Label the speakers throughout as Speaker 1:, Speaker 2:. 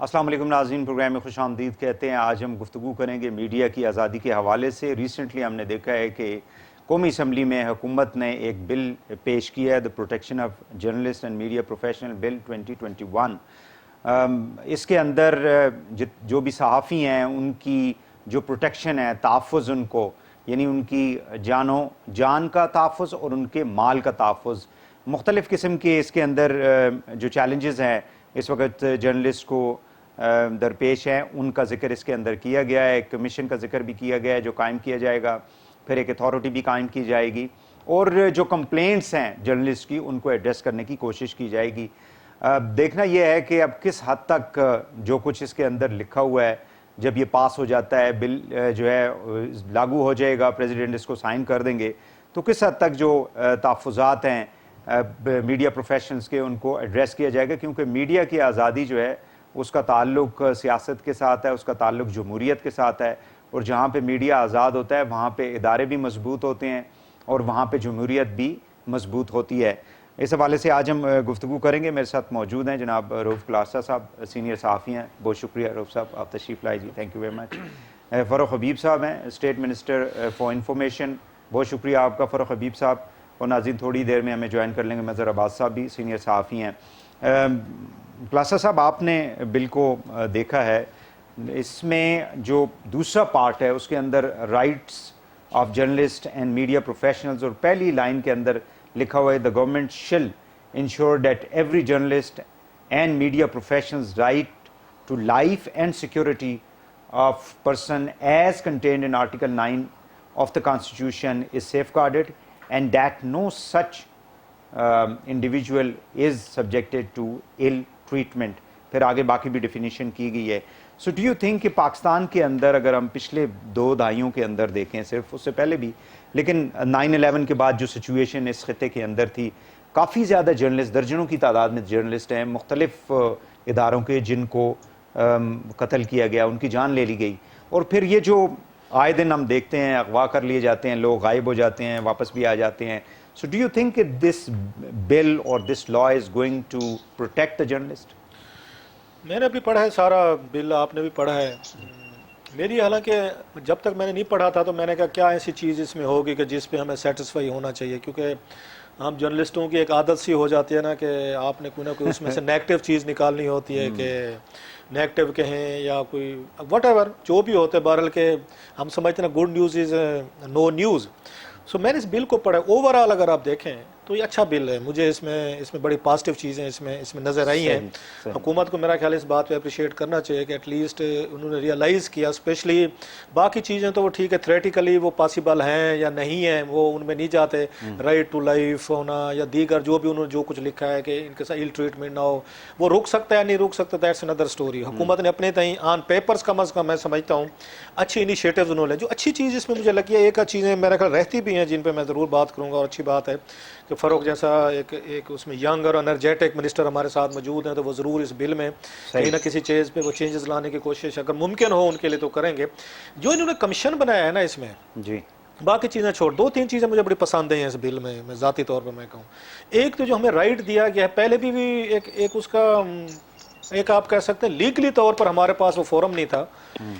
Speaker 1: السلام علیکم ناظرین، پروگرام میں خوش آمدید کہتے ہیں۔ آج ہم گفتگو کریں گے میڈیا کی آزادی کے حوالے سے۔ ریسنٹلی ہم نے دیکھا ہے کہ قومی اسمبلی میں حکومت نے ایک بل پیش کیا ہے، the protection of journalist and media professional bill 2021۔ اس کے اندر جو بھی صحافی ہیں ان کی جو پروٹیکشن ہے، تحفظ ان کو، یعنی ان کی جان کا تحفظ اور ان کے مال کا تحفظ، مختلف قسم کے اس کے اندر جو چیلنجز ہیں اس وقت جرنلسٹ کو درپیش ہیں، ان کا ذکر اس کے اندر کیا گیا ہے۔ ایک کمیشن کا ذکر بھی کیا گیا ہے جو قائم کیا جائے گا، پھر ایک اتھارٹی بھی قائم کی جائے گی، اور جو کمپلینٹس ہیں جرنلسٹ کی ان کو ایڈریس کرنے کی کوشش کی جائے گی۔ دیکھنا یہ ہے کہ اب کس حد تک جو کچھ اس کے اندر لکھا ہوا ہے، جب یہ پاس ہو جاتا ہے، بل جو ہے لاگو ہو جائے گا، پریزیڈنٹ اس کو سائن کر دیں گے، تو کس حد تک جو تحفظات ہیں میڈیا پروفیشنز کے ان کو ایڈریس کیا جائے گا، کیونکہ میڈیا کی آزادی جو ہے اس کا تعلق سیاست کے ساتھ ہے، اس کا تعلق جمہوریت کے ساتھ ہے، اور جہاں پہ میڈیا آزاد ہوتا ہے وہاں پہ ادارے بھی مضبوط ہوتے ہیں اور وہاں پہ جمہوریت بھی مضبوط ہوتی ہے۔ اس حوالے سے آج ہم گفتگو کریں گے۔ میرے ساتھ موجود ہیں جناب رؤف کلاسہ صاحب، سینئر صحافی ہیں۔ بہت شکریہ رؤف صاحب، آپ تشریف لائے جی، تھینک یو ویری مچ۔ فروخ حبیب صاحب ہیں، اسٹیٹ منسٹر فار انفارمیشن، بہت شکریہ آپ کا فروخ حبیب صاحب۔ اور ناظرین تھوڑی دیر میں ہمیں جوائن کر لیں گے مظہر عباس صاحب بھی سینئر صحافی ہیں۔ کلاسہ صاحب، آپ نے بل کو دیکھا ہے، اس میں جو دوسرا پارٹ ہے اس کے اندر rights of journalist and media professionals, اور پہلی لائن کے اندر لکھا ہوا ہے the government shall ensure that every journalist and media professionals right to life and security of person as contained in article 9 of the constitution is safeguarded and that no such individual is subjected to ill treatment. پھر آگے باقی بھی definition کی گئی ہے۔ So do you think کہ پاکستان کے اندر اگر ہم پچھلے 2 دہائیوں کے اندر دیکھیں، صرف اس سے پہلے بھی، لیکن 9/11 کے بعد جو سچویشن اس خطے کے اندر تھی، کافی زیادہ جرنلسٹ، درجنوں کی تعداد میں جرنلسٹ ہیں مختلف اداروں کے، جن کو قتل کیا گیا، ان کی جان لے لی گئی، اور پھر یہ جو آئے دن ہم دیکھتے ہیں اغوا کر لیے جاتے ہیں، لوگ غائب ہو جاتے ہیں، واپس بھی آ جاتے ہیں۔ So do you think that this bill or this law is going to protect the journalist?
Speaker 2: میں نے بھی پڑھا ہے سارا بل، آپ نے بھی پڑھا ہے۔ میری حالانکہ جب تک میں نے نہیں پڑھا تھا تو میں نے کہا کیا ایسی چیز اس میں ہوگی کہ جس پہ ہمیں سیٹسفائی ہونا چاہیے، کیونکہ ہم جرنلسٹوں کی ایک عادت سی ہو جاتی ہے نا کہ آپ نے کوئی نہ کوئی اس میں سے نیگیٹو چیز نکالنی ہوتی ہے، کہ نیگیٹو کہیں یا کوئی وٹ ایور جو بھی ہوتے، بہرحال کہ ہم سمجھتے ہیں good news is no news. سو میں نے اس بل کو پڑھا، اوور آل اگر آپ دیکھیں تو یہ اچھا بل ہے۔ مجھے اس میں بڑی پازیٹیو چیزیں اس میں نظر آئی ہیں۔ حکومت کو میرا خیال اس بات پہ اپریشیٹ کرنا چاہیے کہ ایٹ لیسٹ انہوں نے ریئلائز کیا، اسپیشلی باقی چیزیں تو وہ ٹھیک ہے، تھریٹیکلی وہ پاسبل ہیں یا نہیں ہیں، وہ ان میں نہیں جاتے، رائٹ ٹو لائف ہونا یا دیگر جو بھی انہوں نے جو کچھ لکھا ہے کہ ان کے ساتھ ill ٹریٹمنٹ نہ ہو، وہ رک سکتا ہے یا نہیں رک سکتا، دیٹس اندر اسٹوری۔ حکومت نے اپنے تئیں آن پیپرز کم از کم میں سمجھتا ہوں اچھی انیشیٹوز انہوں نے، جو اچھی چیز اس میں مجھے لگی ہے، ایک چیزیں میرا خیال رہتی بھی ہیں جن پہ میں ضرور بات کروں گا، اور اچھی بات ہے کہ فروخ جیسا ایک اس میں ینگ اور انرجیٹک منسٹر ہمارے ساتھ موجود ہیں، تو وہ ضرور اس بل میں کہیں نہ کسی چیز پہ وہ چینجز لانے کی کوشش اگر ممکن ہو ان کے لیے تو کریں گے۔ جو انہوں نے کمیشن بنایا ہے نا اس میں،
Speaker 1: جی
Speaker 2: باقی چیزیں چھوڑ، 2-3 چیزیں مجھے بڑی پسند ہیں اس بل میں ذاتی طور پر میں کہوں۔ ایک تو جو ہمیں رائٹ دیا گیا ہے، پہلے بھی ایک اس کا ایک آپ کہہ سکتے ہیں لیگلی طور پر ہمارے پاس وہ فورم نہیں تھا۔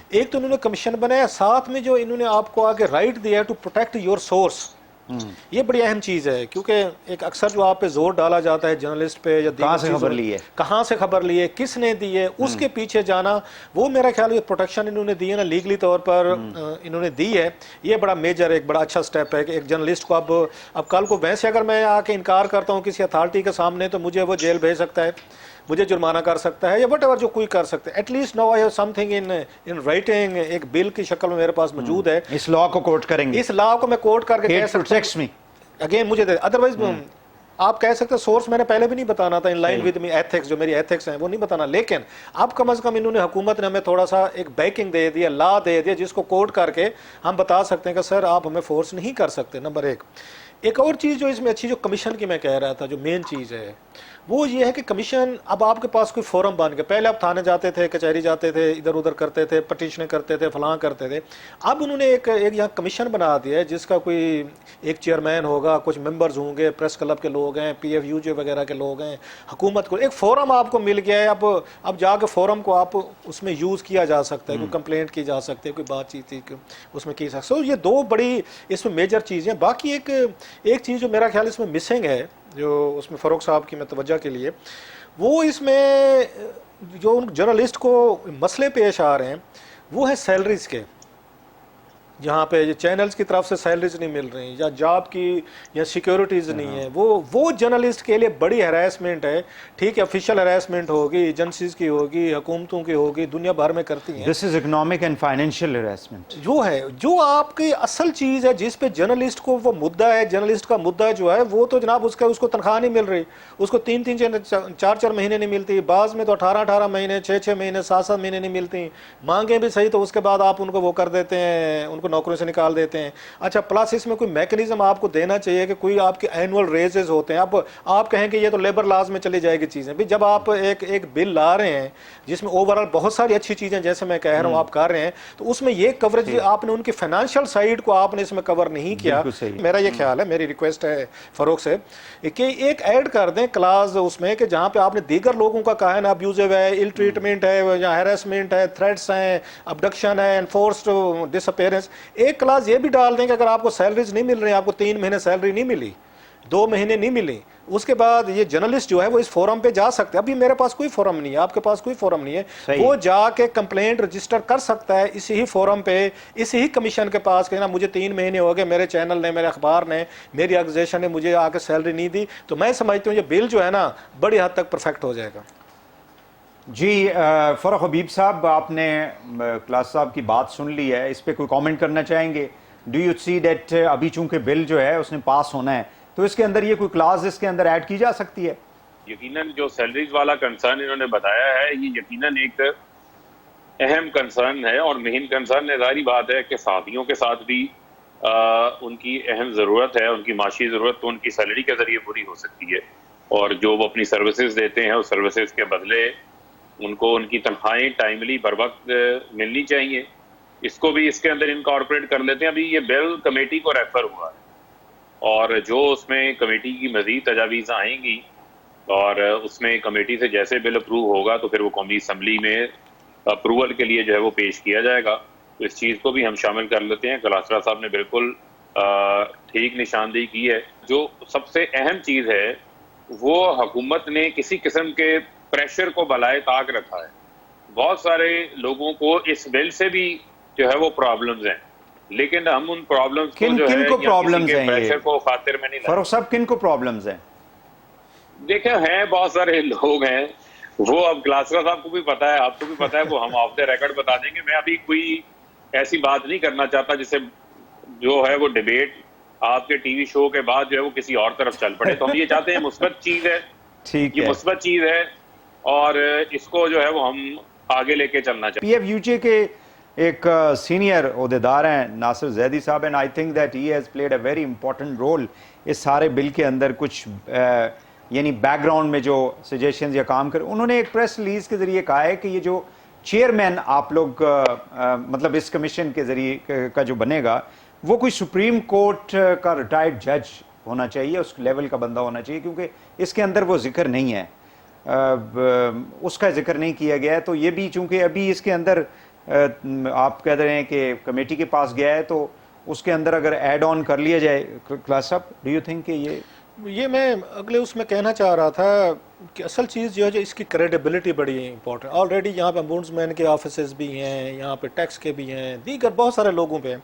Speaker 2: ایک تو انہوں نے کمیشن بنایا، ساتھ میں جو انہوں نے آپ کو آگے رائٹ دیا ہے ٹو پروٹیکٹ یور سورس۔ یہ بڑی اہم چیز ہے، کیونکہ ایک اکثر جو آپ پہ زور ڈالا جاتا ہے جرنلسٹ پہ یا
Speaker 1: کہاں سے خبر لی ہے،
Speaker 2: کہاں سے خبر لی ہے، کس نے دی ہے، اس کے پیچھے جانا، وہ میرا خیال ہے پروٹیکشن انہوں نے دی ہے نا لیگلی طور پر انہوں نے دی ہے، یہ بڑا میجر ایک بڑا اچھا سٹیپ ہے کہ ایک جرنلسٹ کو اب کل کو ویسے اگر میں آ کے انکار کرتا ہوں کسی اتھارٹی کے سامنے تو مجھے وہ جیل بھیج سکتا ہے، مجھے جرمانہ کر سکتا ہے یا وٹ ایور جو کوئی کر سکتا ہے۔ At least now I have something in writing, ایک بل کی شکل میں میرے پاس موجود ہے۔
Speaker 1: اس لاء کو کوٹ کریں گے،
Speaker 2: اس لاء کو میں کوٹ کر کے کہہ سکتا ہوں، اگین مجھے ادروائز آپ کہہ سکتے سورس میں نے پہلے بھی نہیں بتانا تھا، in line with me ethics, جو میری ایتھکس ہیں وہ نہیں بتانا، لیکن اب کم از کم انہوں نے حکومت نے ہمیں تھوڑا سا ایک بیکنگ دے دیا، لا دے دیا، جس کو کوٹ کر کے ہم بتا سکتے ہیں کہ سر آپ ہمیں فورس نہیں کر سکتے۔ نمبر ایک اور چیز جو اس میں اچھی، جو کمیشن کی میں کہہ رہا تھا، جو مین چیز ہے وہ یہ ہے کہ کمیشن اب آپ کے پاس کوئی فورم بن گیا. پہلے آپ تھانے جاتے تھے, کچہری جاتے تھے, ادھر ادھر کرتے تھے, پٹیشنیں کرتے تھے, فلاں کرتے تھے. اب انہوں نے ایک یہاں کمیشن بنا دیا ہے جس کا کوئی ایک چیئرمین ہوگا, کچھ ممبرز ہوں گے, پریس کلب کے لوگ ہیں, پی ایف یو جے وغیرہ کے لوگ ہیں, حکومت کو ایک فورم آپ کو مل گیا ہے. اب جا کے فورم کو آپ اس میں یوز کیا جا سکتا ہے, کوئی کمپلینٹ کی جا سکتی ہے, کوئی بات چیت اس میں کی سکتے. یہ دو بڑی اس میں میجر چیزیں. باقی ایک چیز جو میرا خیال اس میں مسنگ ہے, جو اس میں فاروق صاحب کی میں توجہ کے لیے, وہ اس میں جو ان جرنلسٹ کو مسئلے پیش آ رہے ہیں وہ ہے سیلریز کے. جہاں پہ چینلز کی طرف سے سیلریز نہیں مل رہی, یا جاب کی یا سیکیورٹیز نہیں ہیں, وہ جرنلسٹ کے لیے بڑی ہراسمنٹ ہے. ٹھیک ہے, آفیشیل ہراسمنٹ ہوگی, ایجنسیز کی ہوگی, حکومتوں کی ہوگی, دنیا بھر میں کرتی ہیں.
Speaker 1: This is economic and financial harassment.
Speaker 2: جو ہے, جو آپ کی اصل چیز ہے جس پہ جرنلسٹ کو وہ مدعا ہے, جرنلسٹ کا مدعا جو ہے وہ تو جناب اس کو تنخواہ نہیں مل رہی, اس کو 3-4 مہینے نہیں ملتی, بعض میں تو 18 مہینے, 6 مہینے, 7 مہینے نہیں ملتی. مانگیں بھی صحیح تو اس کے بعد آپ ان کو وہ کر دیتے ہیں, ان کو نوکریوں سے نکال دیتے ہیں. اچھا, پلس اس میں کوئی میکنزم آپ کو دینا چاہیے کہ کوئی آپ کے اینول ریزز ہوتے ہیں. اب آپ کہیں کہ یہ تو لیبر لاز میں چلی جائے گی چیزیں. بھی جب آپ ایک بل لا رہے ہیں جس میں اوور آل بہت ساری اچھی چیزیں جیسے میں کہہ رہا ہوں آپ کر رہے ہیں, تو اس میں یہ کوریج آپ نے ان کی فائنینشیل سائیڈ کو آپ نے اس میں کور نہیں کیا. میرا یہ خیال ہے, میری ریکویسٹ ہے فاروق سے کہ ایک ایڈ کر دیں کلاس اس میں کہ جہاں پہ آپ نے دیگر لوگوں کا کہا ہے نا, ابیوزو ہے, ال ٹریٹمنٹ ہے, یا ہیراسمنٹ ہے, تھریٹس ہیں, ابڈکشن ہے, انفورسڈ ڈس اپیئرنس, ایک کلاس یہ بھی ڈال دیں کہ اگر آپ کو سیلریز نہیں مل رہی, آپ کو 3 مہینے سیلری نہیں ملی, 2 مہینے نہیں ملی, اس کے بعد یہ جرنلسٹ جو ہے وہ اس فورم پہ جا سکتے ہیں. ابھی میرے پاس کوئی فورم نہیں ہے, آپ کے پاس کوئی فورم نہیں ہے, وہ جا کے کمپلینٹ رجسٹر کر سکتا ہے اسی ہی فورم پہ, اسی ہی کمیشن کے پاس کہ نا مجھے 3 مہینے ہو گئے, میرے چینل نے, میرے اخبار نے, میری آرگنائزیشن نے مجھے آ کے سیلری نہیں دی. تو میں سمجھتا ہوں یہ بل جو ہے نا بڑی حد تک پرفیکٹ ہو جائے گا.
Speaker 1: جی فاروق حبیب صاحب, آپ نے کلاس صاحب کی بات سن لی ہے, اس پہ کوئی کامنٹ کرنا چاہیں گے؟ ڈو یو سی دیٹ ابھی چونکہ بل جو ہے اس نے پاس ہونا ہے تو اس کے اندر یہ کوئی کلاس اس کے اندر ایڈ کی جا سکتی ہے؟
Speaker 3: یقیناً جو سیلریز والا کنسرن انہوں نے بتایا ہے یہ یقیناً ایک اہم کنسرن ہے, اور مین کنسرن ہے. ظاہری بات ہے کہ صحافیوں کے ساتھ بھی ان کی اہم ضرورت ہے, ان کی معاشی ضرورت تو ان کی سیلری کے ذریعے پوری ہو سکتی ہے, اور جو وہ اپنی سروسز دیتے ہیں اس سروسز کے بدلے ان کو ان کی تنخواہیں ٹائملی بر وقت ملنی چاہیے. اس کو بھی اس کے اندر انکارپوریٹ کر لیتے ہیں. ابھی یہ بل کمیٹی کو ریفر ہوا ہے, اور جو اس میں کمیٹی کی مزید تجاویز آئیں گی اور اس میں کمیٹی سے جیسے بل اپروو ہوگا تو پھر وہ قومی اسمبلی میں اپروول کے لیے جو ہے وہ پیش کیا جائے گا. تو اس چیز کو بھی ہم شامل کر لیتے ہیں. کلاسرا صاحب نے بالکل ٹھیک نشاندہی کی ہے. جو سب سے اہم چیز ہے وہ حکومت نے کسی قسم کے پریشر کو بالائے طاق رکھا ہے. بہت سارے لوگوں کو اس بل سے بھی جو ہے وہ پرابلمز ہیں, لیکن ہم ان پرابلمز کو جو ہے یا کسی کے پریشر کو خاطر میں نہیں لائیں.
Speaker 1: فاروق صاحب, کن کو پرابلمز ہیں؟
Speaker 3: دیکھیں, ہیں بہت سارے لوگ ہیں, وہ اب کلاسرا صاحب کو بھی پتا ہے, آپ کو بھی پتا ہے, وہ ہم آف دا ریکارڈ بتا دیں گے. میں ابھی کوئی ایسی بات نہیں کرنا چاہتا جسے جو ہے وہ ڈیبیٹ آپ کے ٹی وی شو کے بعد جو ہے وہ کسی اور طرف چل پڑے. تو ہم یہ چاہتے ہیں مثبت چیز ہے, یہ مثبت چیز ہے, اور اس کو جو ہے وہ ہم آگے لے کے چلنا چاہتے ہیں.
Speaker 1: پی ایف یو جے کے ایک سینئر عہدیدار ہیں ناصر زیدی صاحب, and I think that he has played a very important role اس سارے بل کے اندر. کچھ یعنی بیک گراؤنڈ میں جو سجیشنز یا کام کرے, انہوں نے ایک پریس ریلیز کے ذریعے کہا ہے کہ یہ جو چیئرمین آپ لوگ مطلب اس کمیشن کے ذریعے کا جو بنے گا وہ کوئی سپریم کورٹ کا ریٹائرڈ جج ہونا چاہیے, اس لیول کا بندہ ہونا چاہیے, کیونکہ اس کے اندر وہ ذکر نہیں ہے, اس کا ذکر نہیں کیا گیا ہے. تو یہ بھی چونکہ ابھی اس کے اندر آپ کہہ رہے ہیں کہ کمیٹی کے پاس گیا ہے, تو اس کے اندر اگر ایڈ آن کر لیا جائے, کلاس صاحب ڈو یو تھنک کہ
Speaker 2: یہ میں اگلے اس میں کہنا چاہ رہا تھا کہ اصل چیز جو ہے اس کی کریڈیبلٹی بڑی امپورٹنٹ. آلریڈی یہاں پہ امبوڈسمین کے آفیسز بھی ہیں, یہاں پہ ٹیکس کے بھی ہیں, دیگر بہت سارے لوگوں پہ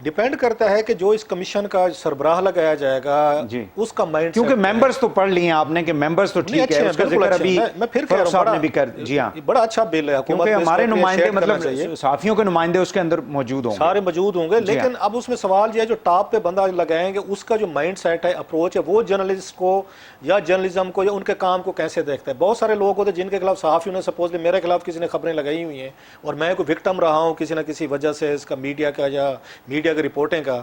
Speaker 2: ڈیپینڈ کرتا ہے کہ جو اس کمیشن کا سربراہ لگایا جائے گا اس کا مائنڈ,
Speaker 1: کیونکہ ممبرز تو پڑھ لیے آپ نے کہ ممبرز تو ٹھیک ہے, اس کا ذکر ابھی
Speaker 2: میں پھر کہہ رہا ہوں,
Speaker 1: نے بھی کر. جی ہاں,
Speaker 2: بڑا اچھا بل ہے,
Speaker 1: کیونکہ ہمارے نمائندے مطلب صحافیوں کے نمائندے اس کے اندر موجود ہوں گے,
Speaker 2: سارے موجود ہوں گے. لیکن اب اس میں سوال یہ ہے جو ٹاپ پہ بندہ لگائیں گے اس کا جو مائنڈ سیٹ ہے, اپروچ ہے, وہ جرنلسٹ کو یا جرنلزم کو یا ان کے کام کو کیسے دیکھتا ہے. بہت سارے لوگ ہوتے ہیں جن کے خلاف صحافیوں نے سپوزلی میرے خلاف کسی نے خبریں لگائی ہوئی ہیں اور میں کوئی وکٹم رہا ہوں کسی نہ کسی وجہ سے اس کا, میڈیا کا یا میڈیا کی رپورٹنگ کا,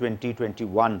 Speaker 1: 2021।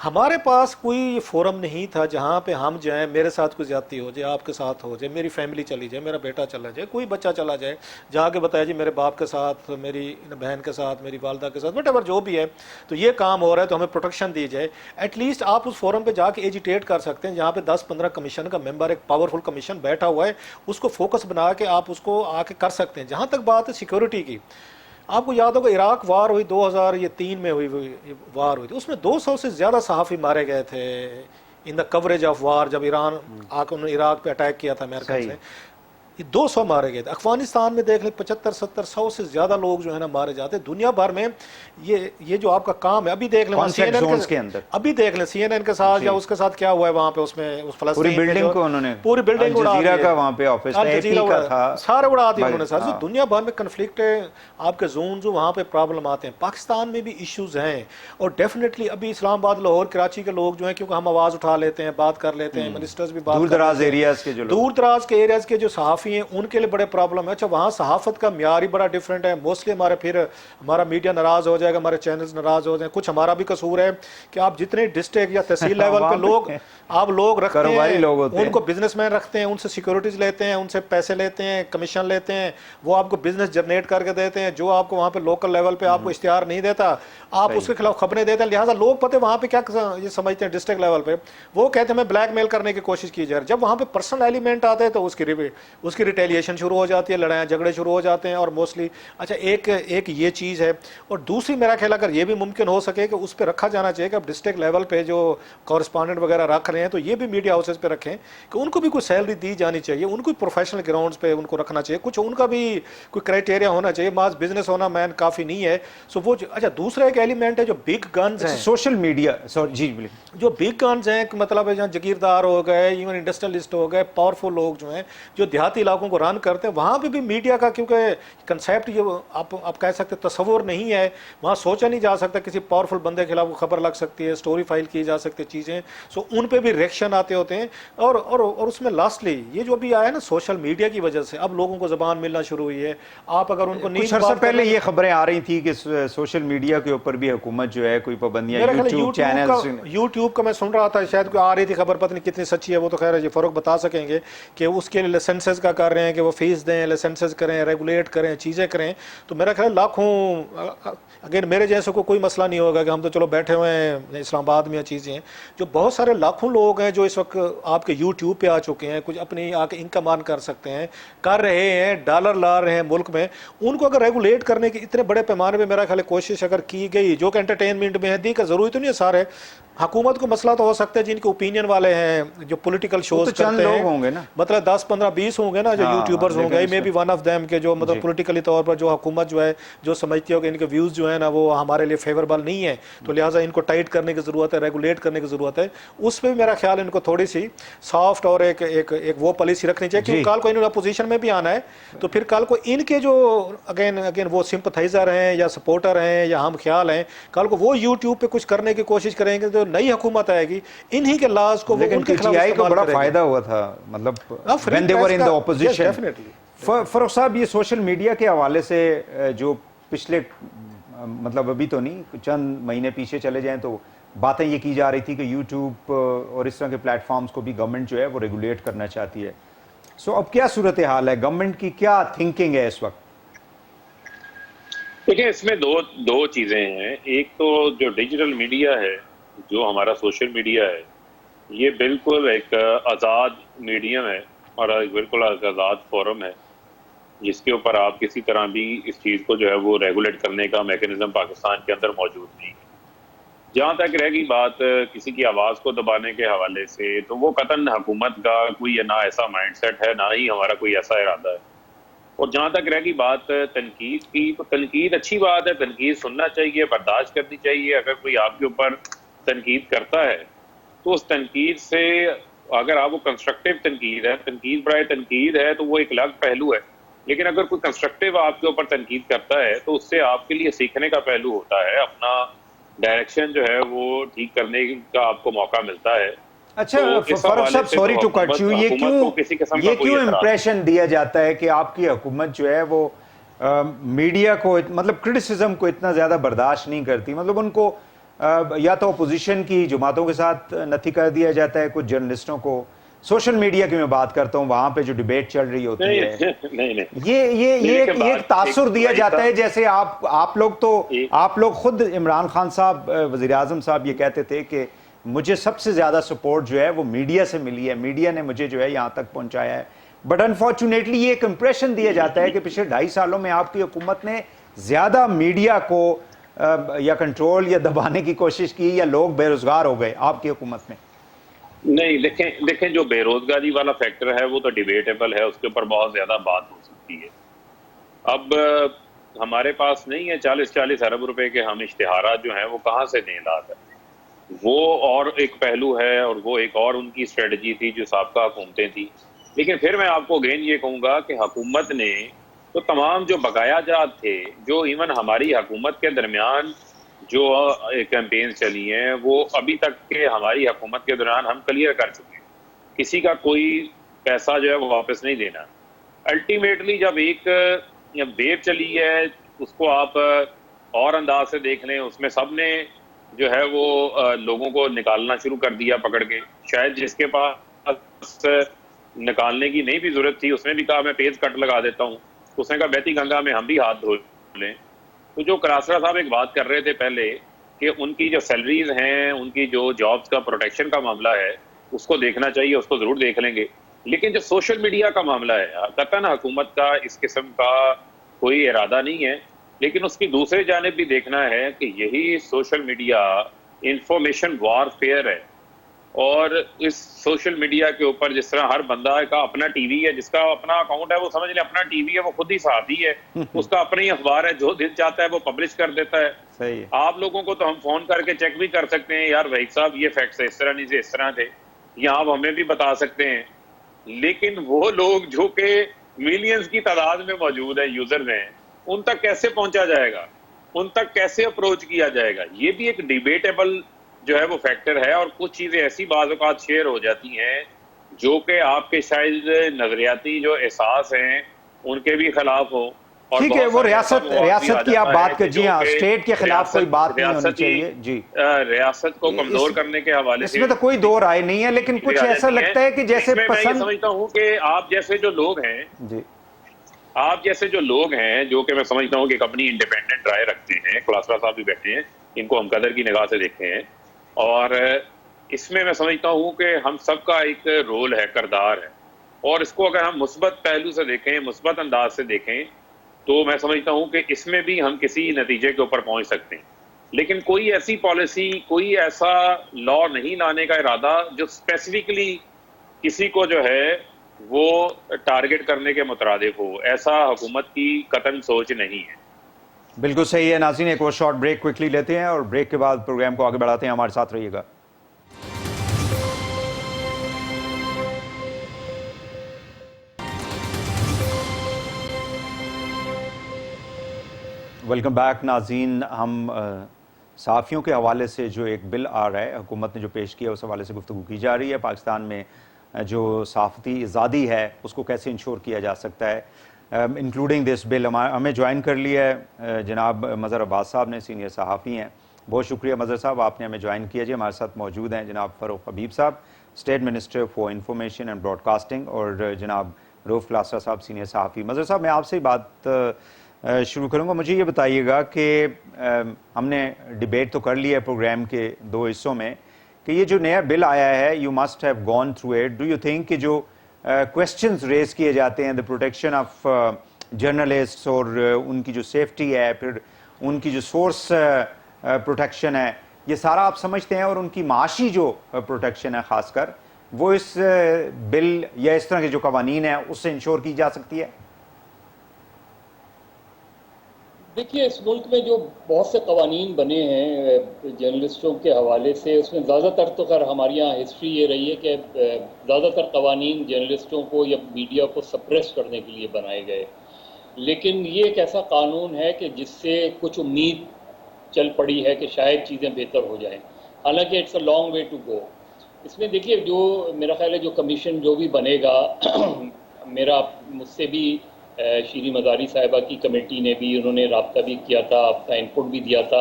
Speaker 2: ہمارے پاس کوئی فورم نہیں تھا جہاں پہ ہم جائیں میرے ساتھ کوئی زیادتی ہو جائے، آپ کے ساتھ ہو جائے، میری فیملی چلی جائے، میرا بیٹا چلا جائے، کوئی بچہ چلا جائے، جا کے بتایا جی میرے باپ کے ساتھ، میری بہن کے ساتھ، میری والدہ کے ساتھ، وٹ ایور جو بھی ہے، تو یہ کام ہو رہا ہے تو ہمیں پروٹیکشن دی جائے. ایٹ لیسٹ آپ اس فورم پہ جا کے ایجیٹیٹ کر سکتے ہیں جہاں پہ 10-15 کمیشن کا ممبر، ایک پاورفل کمیشن بیٹھا ہوا ہے، اس کو فوکس بنا کے آپ اس کو آ کے کر سکتے ہیں. جہاں تک بات ہے سیکورٹی کی، آپ کو یاد ہوگا عراق وار ہوئی 2003 میں ہوئی وار ہوئی تھی، اس میں 200 سے زیادہ صحافی مارے گئے تھے ان دا کوریج آف وار. جب ایران آ کے انہوں نے عراق پہ اٹیک کیا تھا امریکہ سے، 200 مارے گئے تھے. افغانستان میں دیکھ لیں 75-70-100 سے زیادہ لوگ جو ہے نا مارے جاتے ہیں. دنیا بھر میں یہ جو آپ کا کام ہے، ابھی دیکھ لیں ابھی دیکھ لیں سی این این کے ساتھ یا اس کے ساتھ کیا ہوا ہے وہاں پہ، اس میں اس فلسطین
Speaker 1: پوری بلڈنگ کو انہوں نے،
Speaker 2: پوری بلڈنگ اڑا دی،
Speaker 1: کا وہاں پہ آفس تھا،
Speaker 2: سارے اڑا دیے انہوں نے سر. دنیا بھر میں کنفلکٹ ہے، آپ کے زونز وہاں پہ پرابلم آتے ہیں. پاکستان میں بھی ایشوز ہیں، اور ڈیفینیٹلی ابھی اسلام آباد، لاہور، کراچی کے لوگ جو ہیں، کیونکہ ہم آواز اٹھا لیتے ہیں، بات کر لیتے ہیں، منسٹرز بھی بات
Speaker 1: دور دراز
Speaker 2: ایریاز کے جو صحافی ہیں ان کے لیے بڑے پرابلم ہے. اچھا وہاں صحافت کا معیار ہی بڑا ڈفرینٹ ہے. موسٹلی ہمارا میڈیا ناراض ہو جائے گا، ہمارے چینلز ناراض ہو جائیں. کچھ ہمارا بھی قصور ہے کہ آپ جتنے ڈسٹرکٹ یا تحصیل لیول پہ لوگ رکھتے ہیں، ان کو بزنس مین رکھتے ہیں، ان سے سیکورٹیز لیتے ہیں، ان سے پیسے لیتے ہیں، کمیشن لیتے ہیں، وہ آپ کو بزنس جنریٹ کر کے دیتے ہیں. جو آپ کو وہاں پہ لوکل لیول پہ آپ کو اشتہار نہیں دیتا، آپ اس کے خلاف خبریں دیتے ہیں. لہٰذا لوگ پتہ وہاں پہ کیا یہ سمجھتے ہیں ڈسٹرکٹ لیول پہ، وہ کہتے ہیں ہمیں بلیک میل کرنے کی کوشش کی جائے. جب وہاں پہ پرسنل ایلیمنٹ آتے ہیں تو اس کی ریٹیلیشن شروع ہو جاتی ہے، لڑائیاں جھگڑے شروع ہو جاتے ہیں. اور موسٹلی اچھا ایک یہ چیز ہے. اور دوسری میرا خیال اگر یہ بھی ممکن ہو سکے کہ اس پہ رکھا جانا چاہیے کہ اب ڈسٹرکٹ لیول پہ جو کورسپونڈنٹ وغیرہ رکھ رہے ہیں تو یہ بھی میڈیا ہاؤسز پہ رکھیں کہ ان کو بھی کوئی سیلری دی جانی چاہیے، ان کو پروفیشنل گراؤنڈز پہ ان کو رکھنا چاہیے. کچھ ان کا بھی کوئی کرائٹیریا ہونا چاہیے. ماس بزنس ہونا مین کافی نہیں ہے. سو وہ اچھا دوسرا ایک ایلیمنٹ ہے جو بگ گنز ہیں،
Speaker 1: سوشل میڈیا، جی
Speaker 2: جو بگ گنز ہیں، مطلب ہے جہاں جگیردار ہو گئے، ایون انڈسٹریلسٹ ہو گئے، پاورفل لوگ جو ہیں جو دیہاتی علاقوں کو رن کرتے ہیں، وہاں پہ بھی میڈیا کا کیونکہ کنسیپٹ یہ آپ کہہ سکتے تصور نہیں ہے، وہاں سوچا نہیں جا سکتا. کسی پاورفل بندے کے خلاف خبر لگ سکتی ہے، اسٹوری فائل کی جا سکتی چیزیں. سو ان پہ بھی ریئیکشن آتے ہوتے ہیں. اور اس میں لاسٹلی یہ جو بھی آیا نا سوشل میڈیا کی وجہ سے اب لوگوں کو زبان ملنا شروع ہوئی ہے. آپ اگر ان کو
Speaker 1: کچھ عرصہ پہلے یہ خبریں آ رہی تھی کہ سوشل میڈیا کے اوپر بھی حکومت جو ہے کوئی پابندیاں،
Speaker 2: یوٹیوب کا میں سن رہا تھا، شاید کوئی آ رہی تھی خبر، پتہ نہیں کتنی سچی ہے وہ تو خیر یہ فروغ بتا سکیں گے، کہ اس کے لیے لائسنسز کا کر رہے ہیں کہ وہ فیس دیں، لائسنسز کریں، ریگولیٹ کریں، چیزیں کریں. تو میرا خیال لاکھوں، اگین میرے جیسے کو کوئی مسئلہ نہیں ہوگا کہ ہم تو چلو بیٹھے ہوئے ہیں اسلام آباد میں، چیزیں ہیں جو بہت سارے لاکھوں لوگ ہیں جو اس وقت آپ کے یوٹیوب پہ آ چکے ہیں، کچھ اپنی آ کے انکم آن کر سکتے ہیں، کر رہے ہیں، ڈالر لا رہے ہیں ملک میں. ان کو اگر ریگولیٹ کرنے کی اتنے بڑے پیمانے پہ میرا خیال کوشش اگر کی گئی، جو کہ انٹرٹینمنٹ میں ہے، دی کا ضروری تو نہیں ہے سارے. حکومت کو مسئلہ تو ہو سکتا ہے جن کے اوپینین والے ہیں جو پولیٹیکل شوز کرتے ہیں،
Speaker 1: ہوں گے نا،
Speaker 2: مطلب 10-15-20 ہوں گے نا جو یوٹیوبرز ہوں گے، میں بھی ون آف دیم کے جو مطلب پولیٹیکلی طور پر جو حکومت جو ہے جو سمجھتی ہو کہ ان کے ویوز جو ہیں نا وہ ہمارے لیے فیوریبل نہیں ہے، تو لہٰذا ان کو ٹائٹ کرنے کی ضرورت ہے، ریگولیٹ کرنے کی ضرورت ہے. اس پہ بھی میرا خیال ان کو تھوڑی سی سافٹ اور ایک وہ پالیسی رکھنی چاہیے، کیونکہ کل کو انہوں نے اپوزیشن میں بھی آنا ہے. تو پھر کل کو ان کے جو اگین وہ سمپتھائزر ہیں یا سپورٹر ہیں یا ہم خیال ہیں، کل کو وہ یوٹیوب پہ کچھ کرنے کی کوشش کریں گے. جو نئی حکومت آئے گی انہی کے لاز کو،
Speaker 1: لیکن پی ٹی آئی کو بڑا فائدہ ہوا تھا، مطلب when they were in the opposition. فروغ صاحب یہ سوشل میڈیا کے حوالے سے جو پچھلے مطلب ابھی تو نہیں چند مہینے پیچھے چلے جائیں تو باتیں یہ کی جا رہی تھی کہ یوٹیوب اور اس طرح کے پلیٹ فارمز کو بھی گورنمنٹ جو ہے وہ ریگولیٹ کرنا چاہتی ہے. سو اب کیا صورتحال ہے، گورنمنٹ کی کیا تھنکنگ ہے اس وقت؟
Speaker 3: دیکھیں اس میں دو چیزیں ہیں. ایک تو جو ڈیجیٹل میڈیا ہے، جو ہمارا سوشل میڈیا ہے، یہ بالکل ایک آزاد میڈیم ہے اور بالکل آزاد فورم ہے جس کے اوپر آپ کسی طرح بھی اس چیز کو جو ہے وہ ریگولیٹ کرنے کا میکینزم پاکستان کے اندر موجود نہیں. جہاں تک رہ گئی بات کسی کی آواز کو دبانے کے حوالے سے، تو وہ قطعاً حکومت کا کوئی نہ ایسا مائنڈ سیٹ ہے، نہ ہی ہمارا کوئی ایسا ارادہ ہے. اور جہاں تک رہ گئی بات تنقید کی، تو تنقید اچھی بات ہے، تنقید سننا چاہیے، برداشت کرنی چاہیے. اگر کوئی آپ کے اوپر تنقید کرتا ہے تو اس تنقید سے اگر آپ وہ کنسٹرکٹیو تنقید ہے، تنقید برائے تنقید ہے، تو وہ ایک الگ پہلو ہے. لیکن اگر کوئی کنسٹرکٹیو آپ کے اوپر تنقید کرتا ہے تو اس سے آپ کے لیے سیکھنے کا پہلو ہوتا ہے، اپنا ڈائریکشن جو ہے وہ ٹھیک کرنے کا آپ کو موقع ملتا ہے.
Speaker 1: اچھا فاروق صاحب، سوری ٹو کٹ یو، یہ کیوں امپریشن دیا جاتا ہے کہ آپ کی حکومت جو ہے وہ میڈیا کو مطلب کرٹیسزم کو اتنا زیادہ برداشت نہیں کرتی؟ مطلب ان کو یا تو اپوزیشن کی جماعتوں کے ساتھ نتھی کر دیا جاتا ہے, کچھ جرنلسٹوں کو, سوشل میڈیا کی میں بات کرتا ہوں, وہاں پہ جو ڈیبیٹ چل رہی ہوتی ہے, یہ ایک تاثر دیا جاتا ہے جیسے آپ لوگ خود عمران خان صاحب وزیر اعظم صاحب یہ کہتے تھے کہ مجھے سب سے زیادہ سپورٹ جو ہے وہ میڈیا سے ملی ہے, میڈیا نے مجھے جو ہے یہاں تک پہنچایا ہے. بٹ انفارچونیٹلی یہ ایک امپریشن دیا جاتا ہے کہ پچھلے 2.5 سالوں میں آپ کی حکومت نے زیادہ میڈیا کو یا کنٹرول یا دبانے کی کوشش کی, یا لوگ بے روزگار ہو گئے آپ کی حکومت میں.
Speaker 3: نہیں, دیکھیں جو بے روزگاری والا فیکٹر ہے وہ تو ڈیبیٹیبل ہے, اس کے اوپر بہت زیادہ بات ہو سکتی ہے. اب ہمارے پاس نہیں ہے 40 ارب روپے کے ہم اشتہارات جو ہیں وہ کہاں سے دیں لا کر, وہ اور ایک پہلو ہے, اور وہ ایک اور ان کی اسٹریٹجی تھی جو سابقہ حکومتیں تھیں. لیکن پھر میں آپ کو اگین یہ کہوں گا کہ حکومت نے تو تمام جو بقایا جات تھے, جو ایون ہماری حکومت کے درمیان جو کیمپین چلی ہیں, وہ ابھی تک کے ہماری حکومت کے دوران ہم کلیئر کر چکے ہیں. کسی کا کوئی پیسہ جو ہے وہ واپس نہیں دینا. الٹیمیٹلی جب ایک ویو چلی ہے, اس کو آپ اور انداز سے دیکھ لیں, اس میں سب نے جو ہے وہ لوگوں کو نکالنا شروع کر دیا پکڑ کے. شاید جس کے پاس نکالنے کی نہیں بھی ضرورت تھی, اس نے بھی کہا میں پیز کٹ لگا دیتا ہوں. اس نے کہا بیتی گنگا میں ہم بھی ہاتھ دھو لیں. تو جو کراسرا صاحب ایک بات کر رہے تھے پہلے کہ ان کی جو سیلریز ہیں, ان کی جو جابز کا پروٹیکشن کا معاملہ ہے, اس کو دیکھنا چاہیے, اس کو ضرور دیکھ لیں گے. لیکن جو سوشل میڈیا کا معاملہ ہے, قطعاً حکومت کا اس قسم کا کوئی ارادہ نہیں ہے, لیکن اس کی دوسری جانب بھی دیکھنا ہے کہ یہی سوشل میڈیا انفارمیشن وار فیئر ہے. اور اس سوشل میڈیا کے اوپر جس طرح ہر بندہ کا اپنا ٹی وی ہے, جس کا اپنا اکاؤنٹ ہے وہ سمجھ لیں اپنا ٹی وی ہے, وہ خود ہی صحافی ہے, اس کا اپنا ہی اخبار ہے, جو دل چاہتا ہے وہ پبلش کر دیتا ہے.
Speaker 1: صحیح.
Speaker 3: آپ لوگوں کو تو ہم فون کر کے چیک بھی کر سکتے ہیں, یار وحید صاحب یہ فیکٹس اس طرح نہیں تھے, اس طرح تھے, یا آپ ہمیں بھی بتا سکتے ہیں. لیکن وہ لوگ جو کہ ملینز کی تعداد میں موجود ہیں, یوزرز ہیں, ان تک کیسے پہنچا جائے گا, ان تک کیسے اپروچ کیا جائے گا, یہ بھی ایک ڈیبیٹیبل جو ہے وہ فیکٹر ہے. اور کچھ چیزیں ایسی بعض اوقات شیئر ہو جاتی ہیں جو کہ آپ کے شاید نظریاتی جو احساس ہیں ان کے بھی خلاف ہوں.
Speaker 1: ٹھیک ہے, وہ ریاست کی آپ بات کر, جی ہاں, اسٹیٹ کے خلاف کوئی بات نہیں ہونی چاہیے. جی,
Speaker 3: ریاست کو کمزور کرنے کے حوالے سے
Speaker 1: اس میں تو کوئی دو رائے نہیں ہے, لیکن کچھ ایسا لگتا ہے کہ جیسے
Speaker 3: میں یہ سمجھتا ہوں کہ آپ جیسے جو لوگ ہیں, آپ جیسے جو لوگ ہیں جو کہ میں سمجھتا ہوں کہ ایک اپنی انڈیپینڈنٹ رائے رکھتے ہیں, کلاسرا صاحب بھی بیٹھے ہیں, ان کو ہم قدر کی نگاہ سے دیکھتے ہیں, اور اس میں سمجھتا ہوں کہ ہم سب کا ایک رول ہے, کردار ہے. اور اس کو اگر ہم مثبت پہلو سے دیکھیں, مثبت انداز سے دیکھیں, تو میں سمجھتا ہوں کہ اس میں بھی ہم کسی نتیجے کے اوپر پہنچ سکتے ہیں. لیکن کوئی ایسی پالیسی, کوئی ایسا لا نہیں لانے کا ارادہ جو اسپیسیفکلی کسی کو جو ہے وہ ٹارگٹ کرنے کے مترادف ہو, ایسا حکومت کی قطعاً سوچ نہیں ہے.
Speaker 1: بالکل صحیح ہے. ناظرین, ایک اور شارٹ بریک کوئکلی لیتے ہیں, اور بریک کے بعد پروگرام کو آگے بڑھاتے ہیں. ہمارے ساتھ رہیے گا. ویلکم بیک ناظرین. ہم صحافیوں کے حوالے سے جو ایک بل آ رہا ہے, حکومت نے جو پیش کیا, اس حوالے سے گفتگو کی جا رہی ہے. پاکستان میں جو صحافتی آزادی ہے اس کو کیسے انشور کیا جا سکتا ہے, انکلوڈنگ دس بل. ہمیں جوائن کر لیا ہے جناب مظہر عباس صاحب نے, سینئر صحافی ہیں. بہت شکریہ مظہر صاحب, آپ نے ہمیں جوائن کیا. جی, ہمارے ساتھ موجود ہیں جناب فروخ حبیب صاحب, state minister for information and broadcasting, اور جناب روف کلاسرا صاحب, سینئر صحافی. مظہر صاحب, میں آپ سے بات شروع کروں گا. مجھے یہ بتائیے گا کہ ہم نے ڈیبیٹ تو کر لیا ہے پروگرام کے 2 حصوں میں, کہ یہ جو نیا بل آیا ہے, you must have gone through it. Do you think کہ جو کویسچنز ریز کیے جاتے ہیں, دا پروٹیکشن آف جرنلسٹس, اور ان کی جو سیفٹی ہے, پھر ان کی جو سورس پروٹیکشن ہے, یہ سارا آپ سمجھتے ہیں, اور ان کی معاشی جو پروٹیکشن ہے خاص کر, وہ اس بل یا اس طرح کے جو قوانین ہیں اس سے انشور کی جا سکتی ہے؟
Speaker 4: دیکھیے, اس ملک میں جو بہت سے قوانین بنے ہیں جرنلسٹوں کے حوالے سے, اس میں زیادہ تر تو خیر ہمارے یہاں ہسٹری یہ رہی ہے کہ زیادہ تر قوانین جرنلسٹوں کو یا میڈیا کو سپریس کرنے کے لیے بنائے گئے. لیکن یہ ایک ایسا قانون ہے کہ جس سے کچھ امید چل پڑی ہے کہ شاید چیزیں بہتر ہو جائیں, حالانکہ it's a long way to go. اس میں دیکھیے, جو میرا خیال ہے جو کمیشن جو بھی بنے گا, مجھ سے بھی شیریں مزاری صاحبہ کی کمیٹی نے بھی, انہوں نے رابطہ بھی کیا تھا, اپنا انپٹ بھی دیا تھا.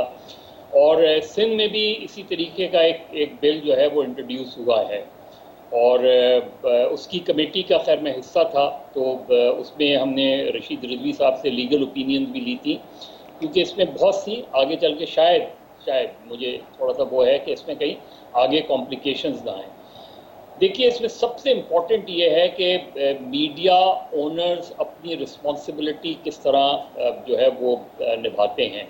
Speaker 4: اور سندھ میں بھی اسی طریقے کا ایک بل جو ہے وہ انٹروڈیوس ہوا ہے، اور اس کی کمیٹی کا خیر میں حصہ تھا، تو اس میں ہم نے رشید رضوی صاحب سے لیگل اوپینینز بھی لی تھی، کیونکہ اس میں بہت سی آگے چل کے شاید مجھے تھوڑا سا وہ ہے کہ اس میں کہیں آگے کمپلیکیشنز نہ آئیں۔ دیکھیے اس میں سب سے امپورٹنٹ یہ ہے کہ میڈیا اونرز اپنی رسپانسبلٹی کس طرح جو ہے وہ نبھاتے ہیں۔